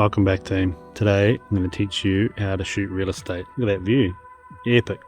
Welcome back, team. Today I'm going to teach you how to shoot real estate. Look at that view. Epic.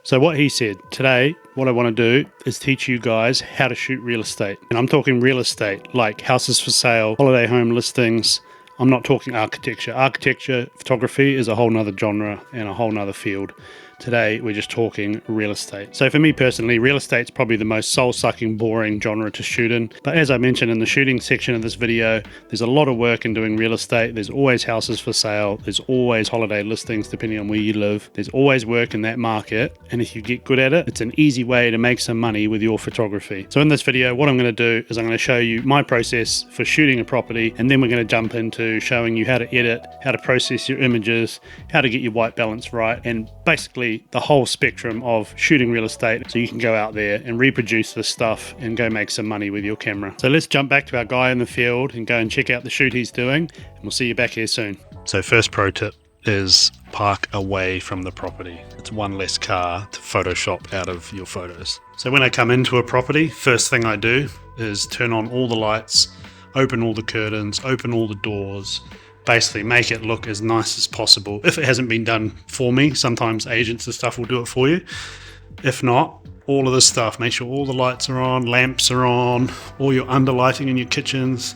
So what he said, today what I want to do is teach you guys how to shoot real estate. And I'm talking real estate like houses for sale, holiday home listings. I'm not talking architecture. Architecture photography is a whole nother genre and a whole nother field. Today we're just talking real estate. So for me personally, real estate's probably the most soul-sucking, boring genre to shoot in. But as I mentioned in the shooting section of this video, there's a lot of work in doing real estate. There's always houses for sale. There's always holiday listings depending on where you live. There's always work in that market. And if you get good at it, it's an easy way to make some money with your photography. So in this video, what I'm going to do is I'm going to show you my process for shooting a property, and then we're going to jump into showing you how to edit, how to process your images, how to get your white balance right, and basically the whole spectrum of shooting real estate so you can go out there and reproduce this stuff and go make some money with your camera. So let's jump back to our guy in the field and go and check out the shoot he's doing, and we'll see you back here soon. So first pro tip is park away from the property. It's one less car to Photoshop out of your photos. So when I come into a property, first thing I do is turn on all the lights, open all the curtains, open all the doors, basically make it look as nice as possible. If it hasn't been done for me, sometimes agents and stuff will do it for you. If not, all of this stuff, make sure all the lights are on, lamps are on, all your underlighting in your kitchens,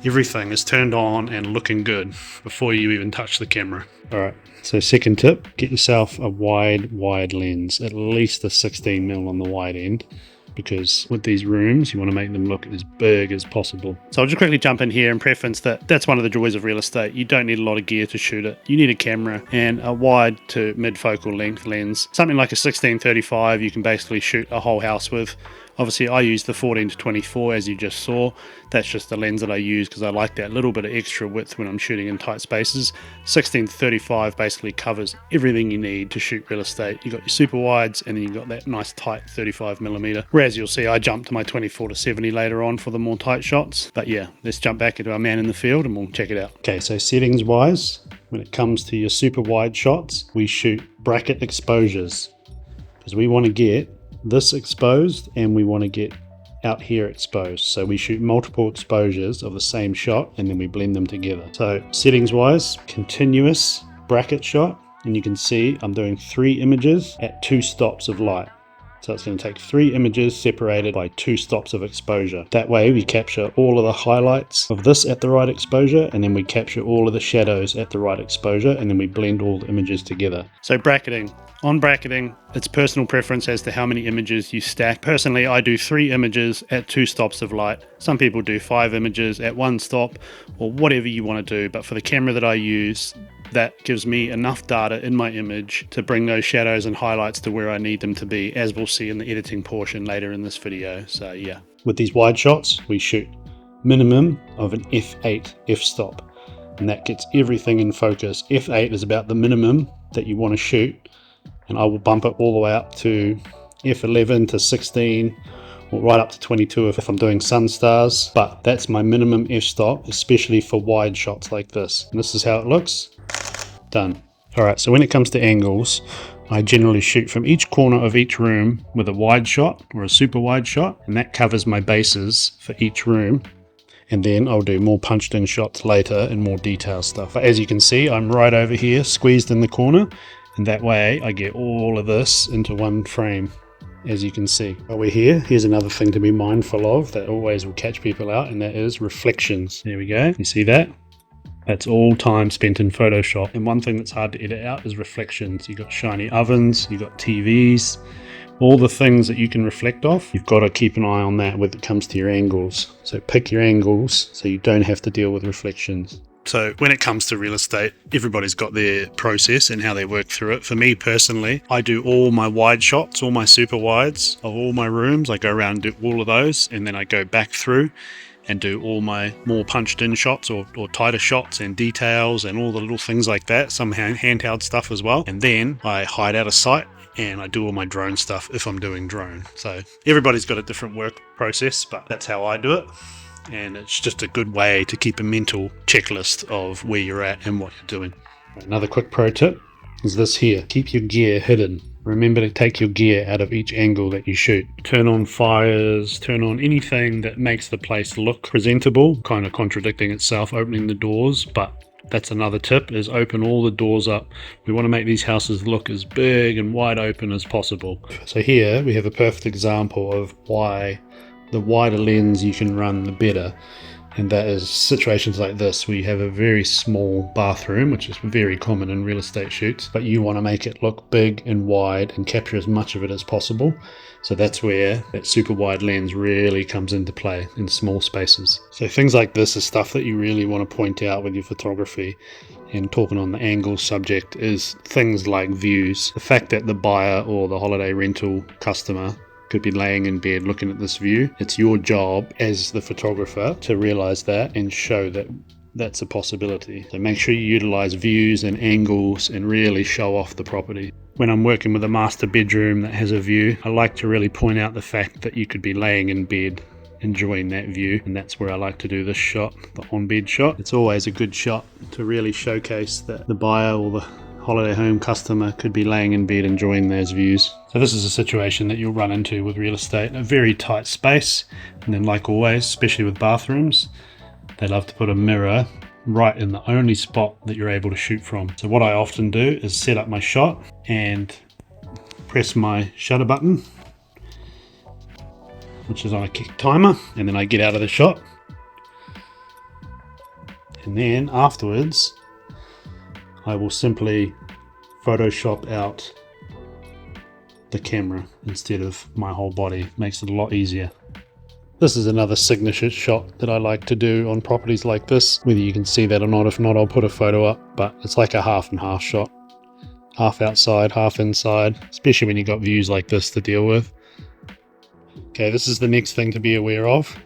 everything is turned on and looking good before you even touch the camera. All right, so second tip, get yourself a wide lens, at least a 16mm on the wide end, because with these rooms, you want to make them look as big as possible. So I'll just quickly jump in here and preference that that's one of the joys of real estate. You don't need a lot of gear to shoot it. You need a camera and a wide to mid-focal length lens. Something like a 16-35 you can basically shoot a whole house with. Obviously, I use the 14-24 as you just saw. That's just the lens that I use because I like that little bit of extra width when I'm shooting in tight spaces. 16-35 basically covers everything you need to shoot real estate. You've got your super wides and then you've got that nice tight 35mm. Whereas you'll see I jump to my 24-70 later on for the more tight shots. But yeah, let's jump back into our man in the field and we'll check it out. Okay, so settings wise, when it comes to your super wide shots, we shoot bracket exposures because we want to get this exposed and we want to get out here exposed. So we shoot multiple exposures of the same shot and then we blend them together. So settings wise, continuous bracket shot, and you can see I'm doing 3 images at 2 stops of light. So it's going to take 3 images separated by 2 stops of exposure. That way we capture all of the highlights of this at the right exposure, and then we capture all of the shadows at the right exposure, and then we blend all the images together. So bracketing. On bracketing, it's personal preference as to how many images you stack. Personally, I do 3 images at 2 stops of light. Some people do 5 images at 1 stop, or whatever you want to do. But for the camera that I use, that gives me enough data in my image to bring those shadows and highlights to where I need them to be, as we'll see in the editing portion later in this video. So yeah. With these wide shots, we shoot minimum of an f8 f-stop, and that gets everything in focus. F8 is about the minimum that you want to shoot, and I will bump it all the way up to f11 to 16 or right up to 22 if I'm doing sun stars, but that's my minimum f-stop, especially for wide shots like this. And this is how it looks. Done. Alright, so when it comes to angles, I generally shoot from each corner of each room with a wide shot or a super wide shot, and that covers my bases for each room. And then I'll do more punched in shots later and more detail stuff. But as you can see, I'm right over here, squeezed in the corner, and that way I get all of this into one frame, as you can see. While we're here, here's another thing to be mindful of that always will catch people out, and that is reflections. There we go. You see that? That's all time spent in Photoshop. And one thing that's hard to edit out is reflections. You've got shiny ovens, you've got TVs, all the things that you can reflect off. You've got to keep an eye on that when it comes to your angles. So pick your angles so you don't have to deal with reflections. So when it comes to real estate, everybody's got their process and how they work through it. For me personally, I do all my wide shots, all my super wides of all my rooms. I go around and do all of those, and then I go back through and do all my more punched in shots or tighter shots and details and all the little things like that, some handheld stuff as well. And then I hide out of sight and I do all my drone stuff if I'm doing drone. So everybody's got a different work process, but that's how I do it. And it's just a good way to keep a mental checklist of where you're at and what you're doing. Another quick pro tip is this here. Keep your gear hidden. Remember to take your gear out of each angle that you shoot. Turn on fires, turn on anything that makes the place look presentable, kind of contradicting itself, opening the doors, but That's another tip, is open all the doors up. We want to make these houses look as big and wide open as possible. So here we have a perfect example of why the wider lens you can run, the better. And that is situations like this where you have a very small bathroom, which is very common in real estate shoots, but you want to make it look big and wide and capture as much of it as possible. So that's where that super wide lens really comes into play in small spaces. So things like this is stuff that you really want to point out with your photography. And talking on the angle subject is things like views. The fact that the buyer or the holiday rental customer could be laying in bed looking at this view. It's your job as the photographer to realize that and show that that's a possibility. So make sure you utilize views and angles and really show off the property. When I'm working with a master bedroom that has a view, I like to really point out the fact that you could be laying in bed enjoying that view, and that's where I like to do this shot, the on-bed shot. It's always a good shot to really showcase that the buyer or the holiday home customer could be laying in bed enjoying those views. So this is a situation that you'll run into with real estate, a very tight space, and then like always, especially with bathrooms, they love to put a mirror right in the only spot that you're able to shoot from. So what I often do is set up my shot and press my shutter button, which is on a kick timer, and then I get out of the shot, and then afterwards I will simply Photoshop out the camera instead of my whole body. Makes it a lot easier. This is another signature shot that I like to do on properties like this. Whether you can see that or not, if not, I'll put a photo up, but it's like a half and half shot. Half outside, half inside, especially when you've got views like this to deal with. Okay, this is the next thing to be aware of.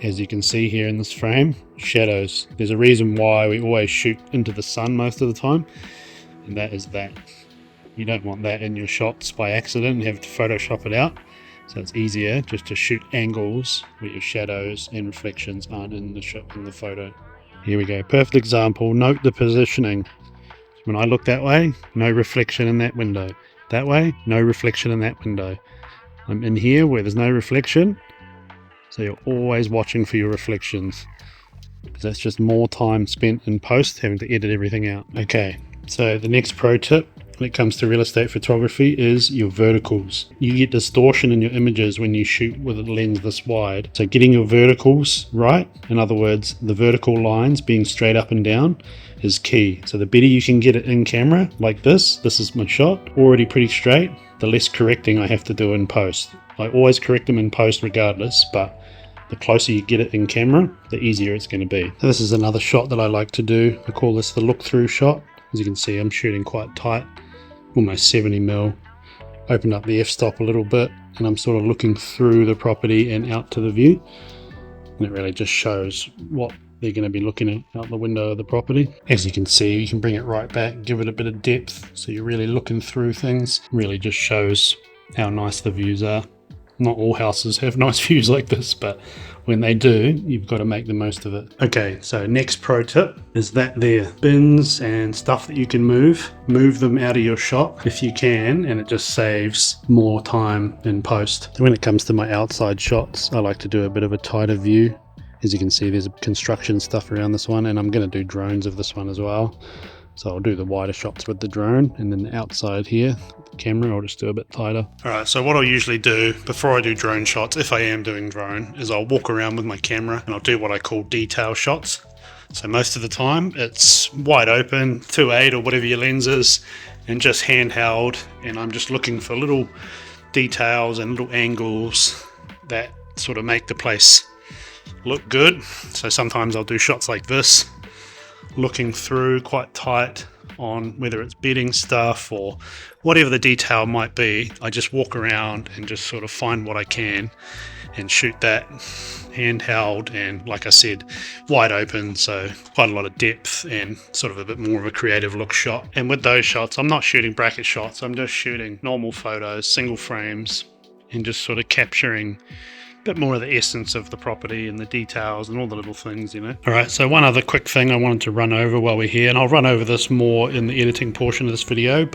As you can see here in this frame, shadows. There's a reason why we always shoot into the sun most of the time, and that is that. You don't want that in your shots by accident and have to Photoshop it out. So it's easier just to shoot angles where your shadows and reflections aren't in the photo. Here we go, perfect example. Note the positioning. When I look that way, no reflection in that window. That way, no reflection in that window. I'm in here where there's no reflection. So you're always watching for your reflections, because that's just more time spent in post having to edit everything out. Okay, so the next pro tip when it comes to real estate photography is your verticals. You get distortion in your images when you shoot with a lens this wide. So getting your verticals right, in other words, the vertical lines being straight up and down, is key. So the better you can get it in camera, like this is my shot, already pretty straight, the less correcting I have to do in post. I always correct them in post regardless, but the closer you get it in camera, the easier it's going to be. So this is another shot that I like to do. I call this the look through shot. As you can see, I'm shooting quite tight, almost 70mm. Open up the f-stop a little bit, and I'm sort of looking through the property and out to the view. And it really just shows what they're going to be looking at out the window of the property. As you can see, you can bring it right back, give it a bit of depth, so you're really looking through things. Really just shows how nice the views are. Not all houses have nice views like this, but when they do, you've got to make the most of it. Okay, so next pro tip is that there. Bins and stuff that you can move them out of your shot if you can, and it just saves more time in post. So when it comes to my outside shots, I like to do a bit of a tighter view. As you can see, there's construction stuff around this one, and I'm going to do drones of this one as well. So I'll do the wider shots with the drone, and then the outside here, the camera, I'll just do a bit tighter. Alright, so what I'll usually do before I do drone shots, if I am doing drone, is I'll walk around with my camera and I'll do what I call detail shots. So most of the time it's wide open, 2.8 or whatever your lens is, and just handheld, and I'm just looking for little details and little angles that sort of make the place look good. So sometimes I'll do shots like this, looking through quite tight on whether it's bedding stuff or whatever the detail might be. I just walk around and just sort of find what I can and shoot that handheld, and like I said, wide open, so quite a lot of depth and sort of a bit more of a creative look shot. And with those shots, I'm not shooting bracket shots, I'm just shooting normal photos, single frames, and just sort of capturing bit more of the essence of the property and the details and all the little things, you know. Alright, so one other quick thing I wanted to run over while we're here, and I'll run over this more in the editing portion of this video,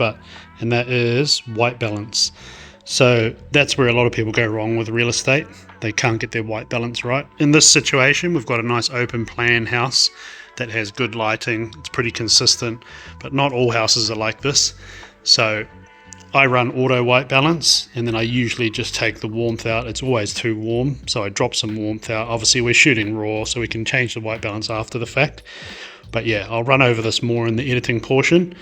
and that is white balance. So that's where a lot of people go wrong with real estate. They can't get their white balance right. In this situation, we've got a nice open plan house. that has good lighting. It's pretty consistent, but not all houses are like this. So I run auto white balance, and then I usually just take the warmth out. It's always too warm, so I drop some warmth out. Obviously we're shooting raw, so we can change the white balance after the fact. But yeah, I'll run over this more in the editing portion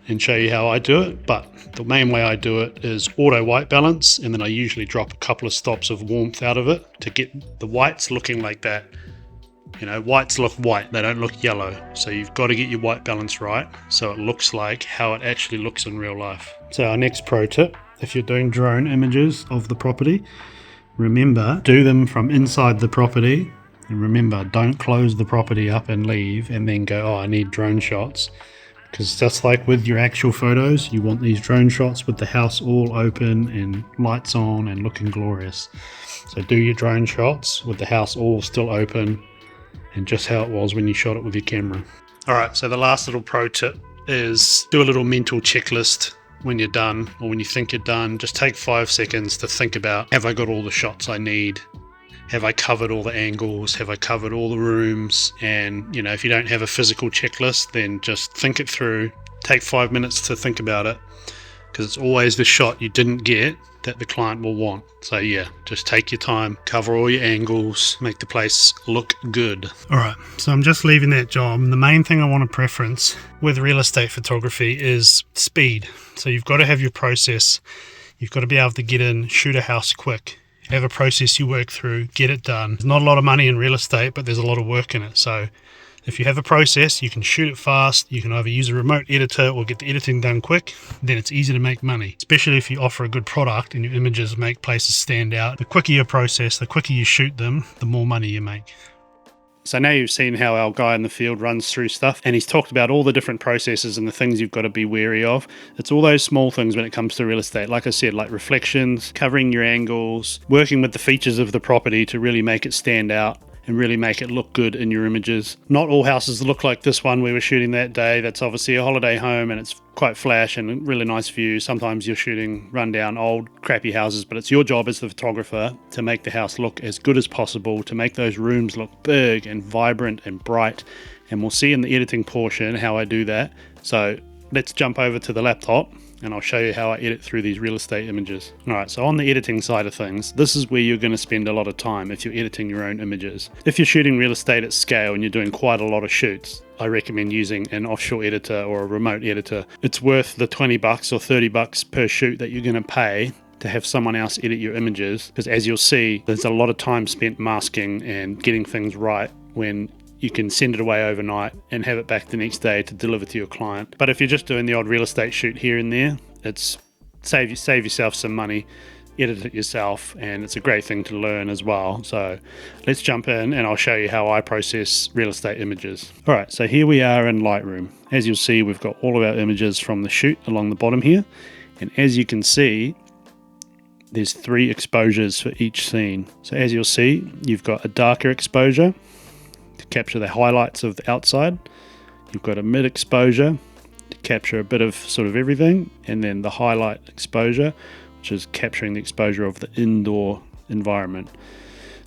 and show you how I do it. But the main way I do it is auto white balance, and then I usually drop a couple of stops of warmth out of it to get the whites looking like that. You know, whites look white, they don't look yellow. So you've got to get your white balance right so it looks like how it actually looks in real life. So our next pro tip, if you're doing drone images of the property, remember, do them from inside the property. And remember, don't close the property up and leave and then go, oh, I need drone shots. Because just like with your actual photos, you want these drone shots with the house all open and lights on and looking glorious. So do your drone shots with the house all still open and just how it was when you shot it with your camera. Alright, so the last little pro tip is do a little mental checklist when you're done, or when you think you're done. Just take 5 seconds to think about, have I got all the shots I need? Have I covered all the angles? Have I covered all the rooms? And, you know, if you don't have a physical checklist, then just think it through. Take 5 minutes to think about it, because it's always the shot you didn't get that the client will want. So yeah, just take your time, cover all your angles, make the place look good. Alright, so I'm just leaving that job. The main thing I want to preference with real estate photography is speed. So you've got to have your process. You've got to be able to get in, shoot a house quick. Have a process you work through, get it done. There's not a lot of money in real estate, but there's a lot of work in it. So if you have a process, you can shoot it fast. You can either use a remote editor or get the editing done quick. Then it's easy to make money, especially if you offer a good product and your images make places stand out. The quicker your process, the quicker you shoot them, the more money you make. So now you've seen how our guy in the field runs through stuff, and he's talked about all the different processes and the things you've got to be wary of. It's all those small things when it comes to real estate. Like I said, like reflections, covering your angles, working with the features of the property to really make it stand out and really make it look good in your images. Not all houses look like this one we were shooting that day. That's obviously a holiday home and it's quite flash and really nice view. Sometimes you're shooting rundown old crappy houses, but it's your job as the photographer to make the house look as good as possible, to make those rooms look big and vibrant and bright. And we'll see in the editing portion how I do that. So let's jump over to the laptop and I'll show you how I edit through these real estate images. Alright, so on the editing side of things, this is where you're going to spend a lot of time if you're editing your own images. If you're shooting real estate at scale and you're doing quite a lot of shoots, I recommend using an offshore editor or a remote editor. It's worth the $20 or $30 per shoot that you're going to pay to have someone else edit your images, because as you'll see, there's a lot of time spent masking and getting things right when you can send it away overnight and have it back the next day to deliver to your client. But if you're just doing the odd real estate shoot here and there, it's save yourself some money, edit it yourself, and it's a great thing to learn as well. So let's jump in and I'll show you how I process real estate images. Alright, so here we are in Lightroom. As you'll see, we've got all of our images from the shoot along the bottom here, and as you can see, there's 3 exposures for each scene. So as you'll see, you've got a darker exposure to capture the highlights of the outside. You've got a mid exposure to capture a bit of sort of everything, and then the highlight exposure, which is capturing the exposure of the indoor environment.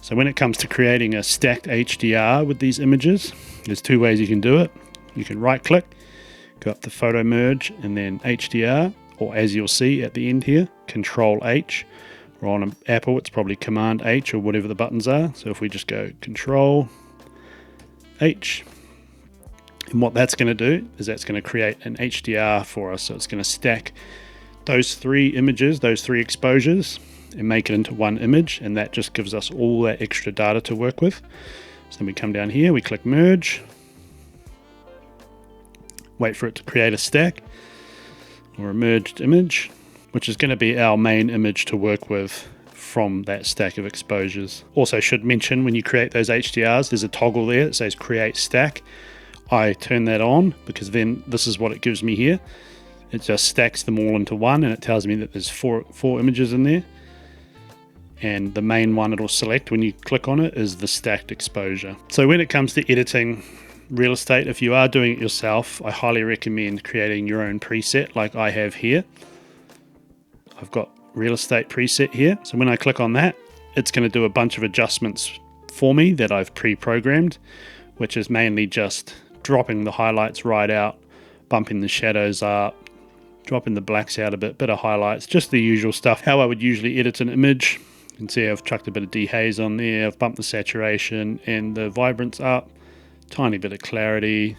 So when it comes to creating a stacked HDR with these images, there's 2 ways you can do it. You can right click, go up to photo merge and then HDR, or as you'll see at the end here, Control H, or on an Apple it's probably Command H or whatever the buttons are. So if we just go Control H, and what that's going to do is that's going to create an HDR for us. So it's going to stack those 3 images, those 3 exposures, and make it into one image, and that just gives us all that extra data to work with. So then we come down here, we click merge, wait for it to create a stack or a merged image, which is going to be our main image to work with from that stack of exposures. Also should mention, when you create those HDRs, there's a toggle there that says create stack. I turn that on because then this is what it gives me here. It just stacks them all into one, and it tells me that there's four images in there, and the main one it'll select when you click on it is the stacked exposure. So when it comes to editing real estate, if you are doing it yourself, I highly recommend creating your own preset like I have here. I've got real estate preset here, so when I click on that, it's going to do a bunch of adjustments for me that I've pre-programmed, which is mainly just dropping the highlights right out, bumping the shadows up, dropping the blacks out a bit of highlights, just the usual stuff. How I would usually edit an image. You can see I've chucked a bit of dehaze on there, I've bumped the saturation and the vibrance up, tiny bit of clarity.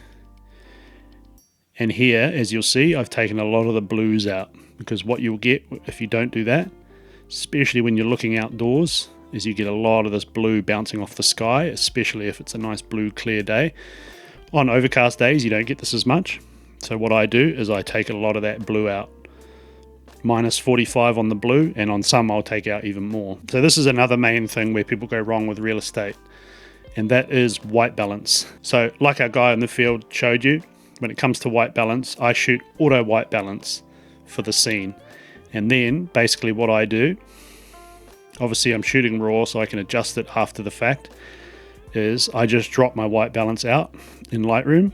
And here, as you'll see, I've taken a lot of the blues out, because what you'll get if you don't do that, especially when you're looking outdoors, is you get a lot of this blue bouncing off the sky, especially if it's a nice blue clear day. On overcast days, you don't get this as much. So what I do is I take a lot of that blue out. Minus 45 on the blue, and on some I'll take out even more. So this is another main thing where people go wrong with real estate, and that is white balance. So like our guy in the field showed you, when it comes to white balance, I shoot auto white balance for the scene. And then basically what I do, obviously I'm shooting raw so I can adjust it after the fact, is I just drop my white balance out in Lightroom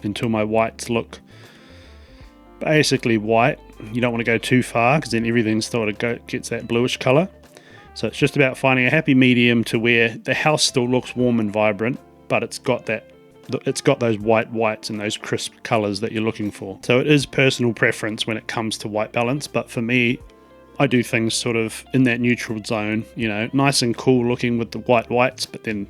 until my whites look basically white. You don't want to go too far, because then everything sort of gets that bluish color. So it's just about finding a happy medium to where the house still looks warm and vibrant, but it's got those whites and those crisp colors that you're looking for. So it is personal preference when it comes to white balance, but for me, I do things sort of in that neutral zone, you know, nice and cool looking with the whites, but then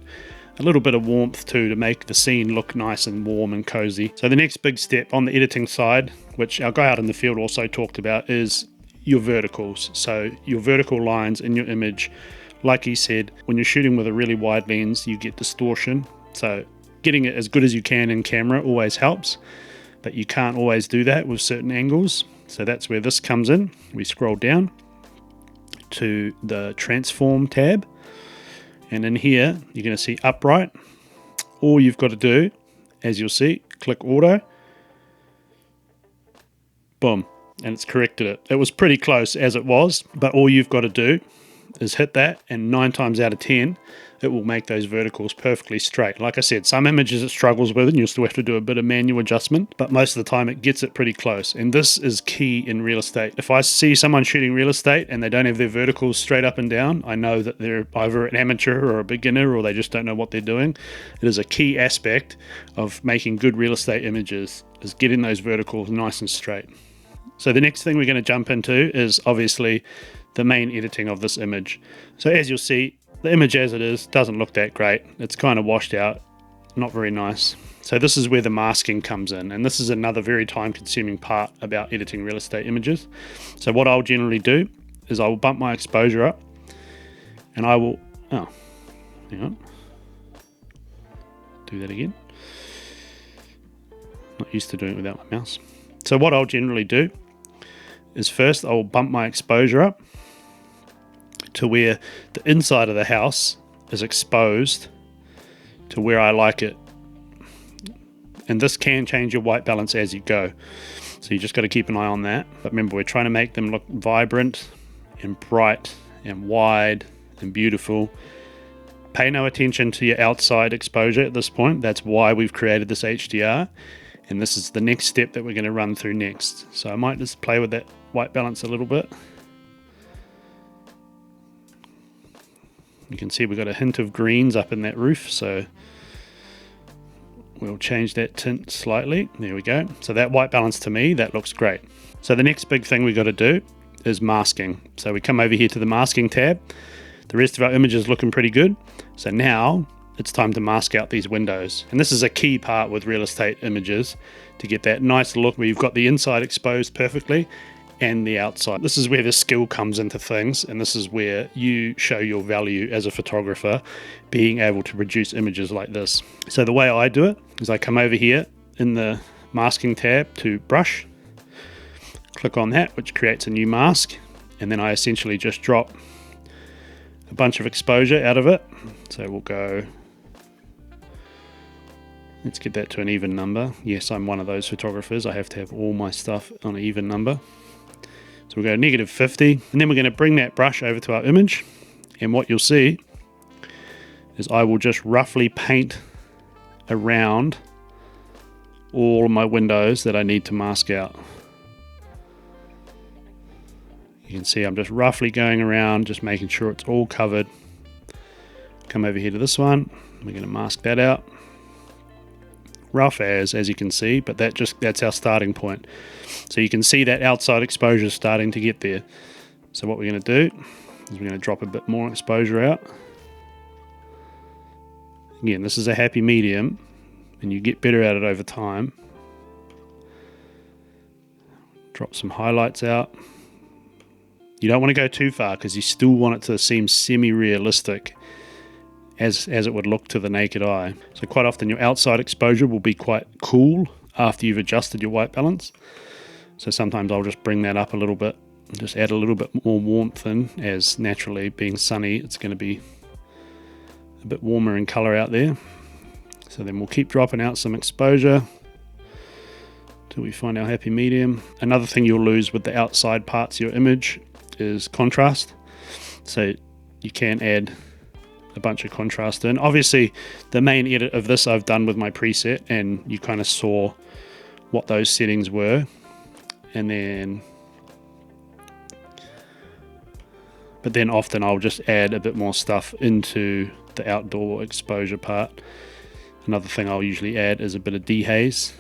a little bit of warmth too, to make the scene look nice and warm and cozy. So the next big step on the editing side, which our guy out in the field also talked about, is your verticals. So your vertical lines in your image, like he said, when you're shooting with a really wide lens, you get distortion. So getting it as good as you can in camera always helps, but you can't always do that with certain angles. So that's where this comes in. We scroll down to the transform tab, and in here you're going to see upright. All you've got to do, as you'll see, click auto, boom, and it's corrected it. It was pretty close as it was, but all you've got to do is hit that, and 9 times out of 10 it will make those verticals perfectly straight. Like I said, some images it struggles with and you'll still have to do a bit of manual adjustment, but most of the time it gets it pretty close. And this is key in real estate. If I see someone shooting real estate and they don't have their verticals straight up and down, I know that they're either an amateur or a beginner, or they just don't know what they're doing. It is a key aspect of making good real estate images, is getting those verticals nice and straight. So the next thing we're going to jump into is obviously the main editing of this image. So as you'll see, the image as it is doesn't look that great. It's kind of washed out, not very nice. So this is where the masking comes in, and this is another very time-consuming part about editing real estate images. So what I'll generally do is I will bump my exposure up, and I will, oh, hang on, do that again. Not used to doing it without my mouse. So what I'll generally do is first I'll bump my exposure up to where the inside of the house is exposed to where I like it. And this can change your white balance as you go. So you just got to keep an eye on that. But remember, we're trying to make them look vibrant and bright and wide and beautiful. Pay no attention to your outside exposure at this point. That's why we've created this HDR. And this is the next step that we're going to run through next. So I might just play with that white balance a little bit. You can see we've got a hint of greens up in that roof, so we'll change that tint slightly. There we go. So that white balance, to me, that looks great. So the next big thing we've got to do is masking. So we come over here to the masking tab. The rest of our image is looking pretty good. So now it's time to mask out these windows. And this is a key part with real estate images, to get that nice look where you've got the inside exposed perfectly and the outside. This is where the skill comes into things, and this is where you show your value as a photographer, being able to produce images like this. So the way I do it is I come over here in the masking tab to brush, click on that, which creates a new mask, and then I essentially just drop a bunch of exposure out of it. So we'll go, let's get that to an even number. Yes, I'm one of those photographers. I have to have all my stuff on an even number. So we'll go -50, and then we're going to bring that brush over to our image, and what you'll see is I will just roughly paint around all of my windows that I need to mask out. You can see I'm just roughly going around, just making sure it's all covered. Come over here to this one, we're going to mask that out. rough as you can see, but that's our starting point. So you can see that outside exposure is starting to get there. So what we're going to do is we're going to drop a bit more exposure out. Again, this is a happy medium, and you get better at it over time. Drop some highlights out. You don't want to go too far because you still want it to seem semi-realistic as it would look to the naked eye. So quite often your outside exposure will be quite cool after you've adjusted your white balance. So sometimes I'll just bring that up a little bit, just add a little bit more warmth in, as naturally being sunny it's going to be a bit warmer in color out there. So then we'll keep dropping out some exposure till we find our happy medium. Another thing you'll lose with the outside parts of your image is contrast. So you can add a bunch of contrast in. Obviously the main edit of this I've done with my preset, and you kind of saw what those settings were. But then often I'll just add a bit more stuff into the outdoor exposure part. Another thing I'll usually add is a bit of dehaze,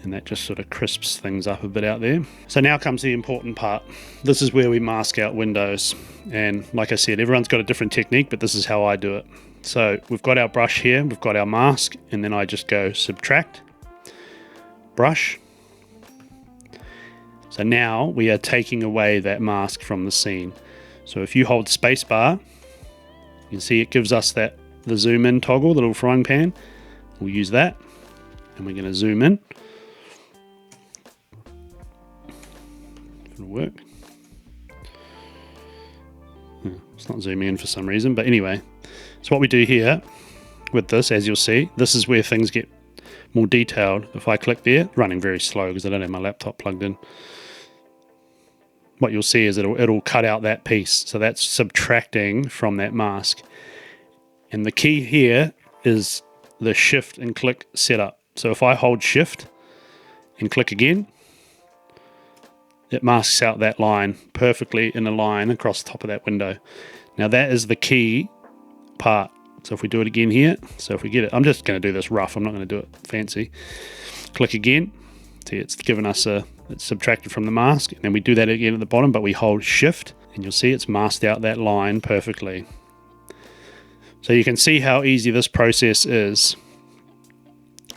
and that just sort of crisps things up a bit out there. So now comes the important part. This is where we mask out windows, and like I said, everyone's got a different technique, but this is how I do it. So we've got our brush here, we've got our mask, and then I just go subtract, brush. So now we are taking away that mask from the scene. So if you hold spacebar, you can see it gives us the zoom in toggle, the little frying pan. We'll use that, and we're going to zoom in. It'll work. It's not zooming in for some reason, but anyway. So what we do here with this, as you'll see, this is where things get more detailed. If I click there, running very slow because I don't have my laptop plugged in. What you'll see is it'll cut out that piece. So that's subtracting from that mask. And the key here is the shift and click setup. So if I hold shift and click again, it masks out that line perfectly in a line across the top of that window. Now that is the key part. So if we do it again here, so if we get it, I'm just going to do this rough, I'm not going to do it fancy. Click again, see it's given us it's subtracted from the mask, and then we do that again at the bottom, but we hold shift, and you'll see it's masked out that line perfectly. So you can see how easy this process is,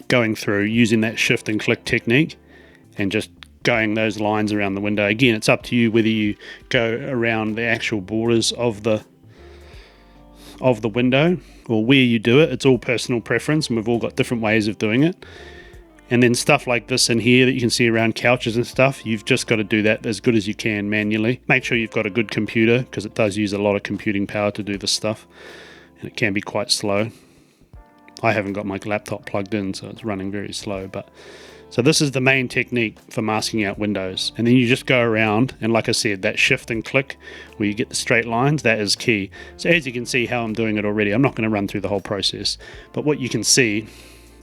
going through using that shift and click technique and just going those lines around the window. Again, it's up to you whether you go around the actual borders of the window or where you do it. It's all personal preference, and we've all got different ways of doing it. And then stuff like this in here that you can see around couches and stuff, you've just got to do that as good as you can manually. Make sure you've got a good computer, because it does use a lot of computing power to do this stuff, and it can be quite slow. I haven't got my laptop plugged in, so it's running very slow. But so this is the main technique for masking out windows. And then you just go around, and like I said, that shift and click where you get the straight lines, that is key. So as you can see how I'm doing it already, I'm not going to run through the whole process, but what you can see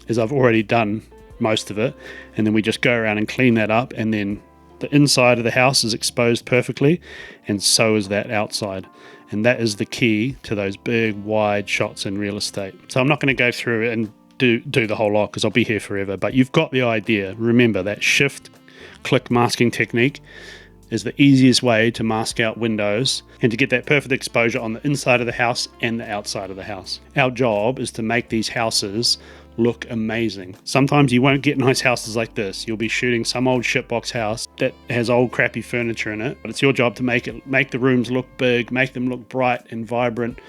is I've already done most of it, and then we just go around and clean that up, and then the inside of the house is exposed perfectly, and so is that outside. And that is the key to those big wide shots in real estate. So I'm not going to go through it and do the whole lot, because I'll be here forever, but you've got the idea. Remember that shift click masking technique is the easiest way to mask out windows and to get that perfect exposure on the inside of the house and the outside of the house. Our job is to make these houses look amazing. Sometimes you won't get nice houses like this. You'll be shooting some old shitbox house that has old crappy furniture in it, but it's your job to make the rooms look big, make them look bright and vibrant,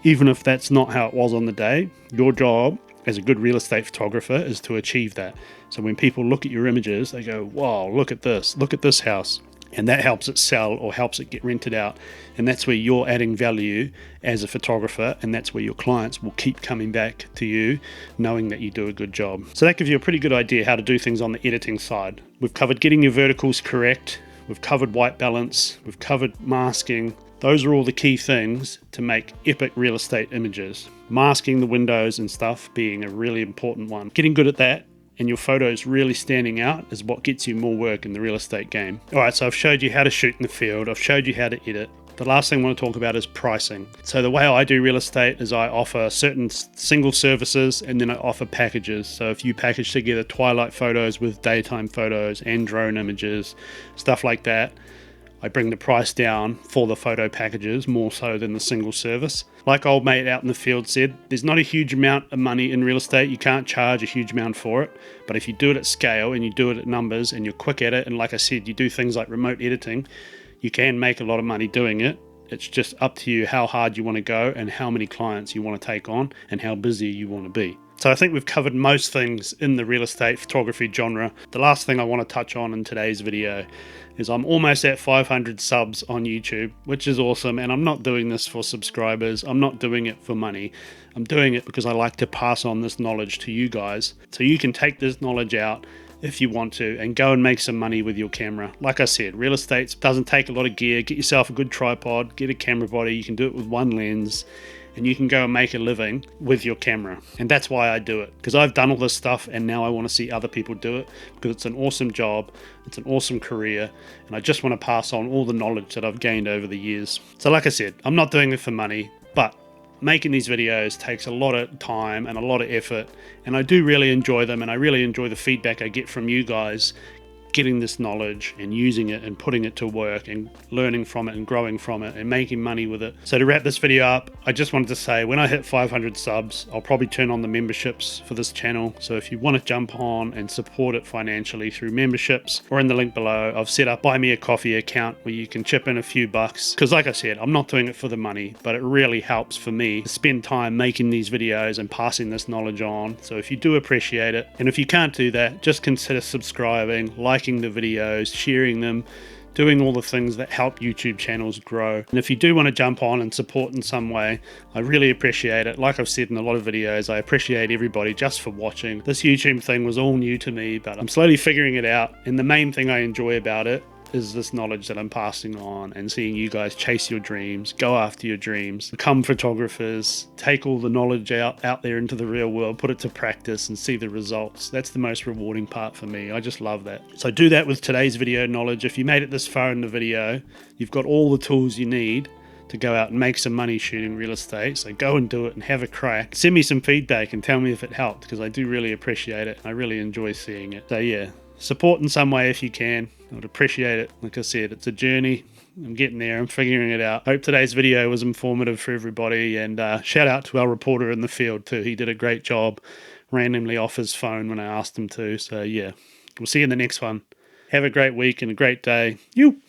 even if that's not how it was on the day. Your job as a good real estate photographer is to achieve that. So when people look at your images, they go, wow, look at this house. And that helps it sell or helps it get rented out. And that's where you're adding value as a photographer, and that's where your clients will keep coming back to you knowing that you do a good job. So that gives you a pretty good idea how to do things on the editing side. We've covered getting your verticals correct, we've covered white balance, we've covered masking. Those are all the key things to make epic real estate images. Masking the windows and stuff being a really important one. Getting good at that and your photos really standing out is what gets you more work in the real estate game. All right, so I've showed you how to shoot in the field. I've showed you how to edit. The last thing I want to talk about is pricing. So the way I do real estate is I offer certain single services and then I offer packages. So if you package together twilight photos with daytime photos and drone images, stuff like that, I bring the price down for the photo packages more so than the single service. Like old mate out in the field said, there's not a huge amount of money in real estate. You can't charge a huge amount for it. But if you do it at scale and you do it at numbers and you're quick at it, and like I said, you do things like remote editing, you can make a lot of money doing it. It's just up to you how hard you want to go and how many clients you want to take on and how busy you want to be. So I think we've covered most things in the real estate photography genre. The last thing I want to touch on in today's video is I'm almost at 500 subs on YouTube, which is awesome. And I'm not doing this for subscribers. I'm not doing it for money. I'm doing it because I like to pass on this knowledge to you guys so you can take this knowledge out if you want to and go and make some money with your camera. Like I said, real estate doesn't take a lot of gear. Get yourself a good tripod, get a camera body. You can do it with one lens and you can go and make a living with your camera. And that's why I do it, because I've done all this stuff and now I want to see other people do it because it's an awesome job, it's an awesome career, and I just want to pass on all the knowledge that I've gained over the years. So like I said, I'm not doing it for money, but making these videos takes a lot of time and a lot of effort, and I do really enjoy them, and I really enjoy the feedback I get from you guys getting this knowledge and using it and putting it to work and learning from it and growing from it and making money with it. So to wrap this video up, I just wanted to say when I hit 500 subs, I'll probably turn on the memberships for this channel. So if you want to jump on and support it financially through memberships or in the link below, I've set up Buy Me a Coffee account where you can chip in a few bucks. Because like I said, I'm not doing it for the money, but it really helps for me to spend time making these videos and passing this knowledge on. So if you do appreciate it, and if you can't do that, just consider subscribing, liking the videos, sharing them, doing all the things that help YouTube channels grow. And if you do want to jump on and support in some way, I really appreciate it. Like I've said in a lot of videos, I appreciate everybody just for watching. This YouTube thing was all new to me, but I'm slowly figuring it out. And the main thing I enjoy about it is this knowledge that I'm passing on and seeing you guys chase your dreams, go after your dreams, become photographers, take all the knowledge out there into the real world, put it to practice and see the results. That's the most rewarding part for me. I just love that. So do that with today's video knowledge. If you made it this far in the video, you've got all the tools you need to go out and make some money shooting real estate. So go and do it and have a crack. Send me some feedback and tell me if it helped, because I do really appreciate it. I really enjoy seeing it. So yeah, support in some way if you can. I would appreciate it. Like I said, it's a journey. I'm getting there. I'm figuring it out. Hope today's video was informative for everybody. And shout out to our reporter in the field too. He did a great job randomly off his phone when I asked him to. So yeah, we'll see you in the next one. Have a great week and a great day. You.